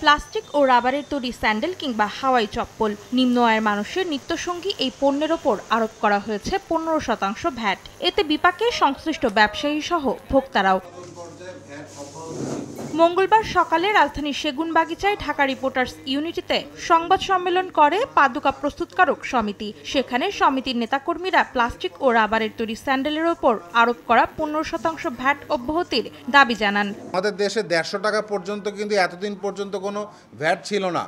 Plastic ও রাবারের তৈরি sandal কিংবা হাওয়াই চপ্পল। নিম্ন আয়ের মানুষের নিত্যসঙ্গী এই পণ্যের ওপর আরোপ করা হয়েছে 15% ভ্যাট। এতে বিপাকে সংশ্লিষ্ট ব্যবসায়ী সহ ভোক্তারাও। মঙ্গলবার সকালে রাজধানীর সেগুনবাগিচায় ঢাকা রিপোর্টার্স ইউনিটিতে সংবাদ সম্মেলন করে পাদুকা প্রস্তুতকারক সমিতি। সেখানে সমিতির নেতাকর্মীরা প্লাস্টিক ও রাবারের তৈরি স্যান্ডেলের ওপর আরোপ করা 15% ভ্যাট অব্যাহতির দাবি জানান। আমাদের দেশে 150 টাকা পর্যন্ত কিন্তু এতদিন পর্যন্ত কোনো ভ্যাট ছিল না।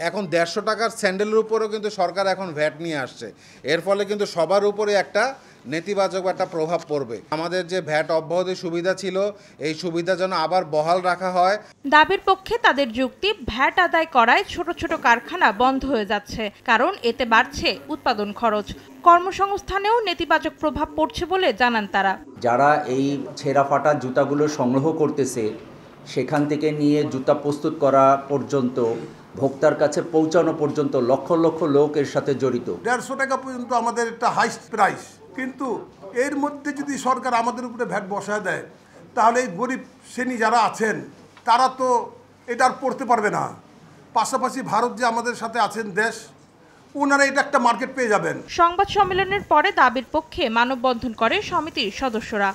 এখন 150 টাকার স্যান্ডেলের উপরেও কিন্তু সরকার এখন ভ্যাট নিয়ে আসছে। এর ফলে কিন্তু সবার উপরে একটা নেতিবাচক একটা প্রভাব পড়বে। আমাদের যে ভ্যাট অব্যাহতির সুবিধা ছিল, এই সুবিধা যেন আবার বহাল রাখা হয়। দাবির পক্ষে তাদের যুক্তি, ভ্যাট আদায় করায় ছোট ছোট কারখানা বন্ধ হয়ে যাচ্ছে, কারণ এতে বাড়ছে উৎপাদন খরচ। কর্মসংস্থানেও নেতিবাচক প্রভাব পড়ছে বলে জানান তারা। যারা এই ছেঁড়া ফাটা জুতাগুলো সংগ্রহ করতেছে, সেখান থেকে নিয়ে জুতা প্রস্তুত করা পর্যন্ত, ভোক্তার কাছে পৌঁছানো পর্যন্ত লক্ষ লক্ষ লোক এর সাথে জড়িত। 150 টাকা পর্যন্ত আমাদের একটা হাইস্ট প্রাইস, কিন্তু এর মধ্যে যদি সরকার আমাদের উপরে ভ্যাট বসায় দেয়, তাহলে এই গরিব শ্রেণী যারা আছেন তারা তো এটা আর পড়তে পারবে না। পাশাপাশি ভারত যে আমাদের সাথে আছেন দেশ, ওনারা এটা একটা মার্কেট পেয়ে যাবেন। সংবাদ সম্মেলনের পরে দাবির পক্ষে মানববন্ধন করে সমিতির সদস্যরা।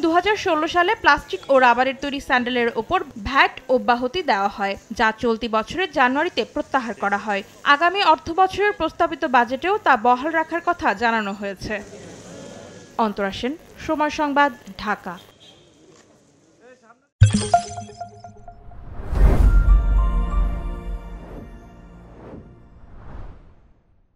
2016 সালে প্লাস্টিক ও রাবারের তৈরি স্যান্ডেলের ওপর ভ্যাট অব্যাহতি দেওয়া হয়, যা চলতি বছরের জানুয়ারিতে প্রত্যাহার করা হয়। আগামী অর্থবছরের প্রস্তাবিত বাজেটেও তা বহাল রাখার কথা জানানো হয়েছে। অন্তরা সেন, সময় সংবাদ, ঢাকা।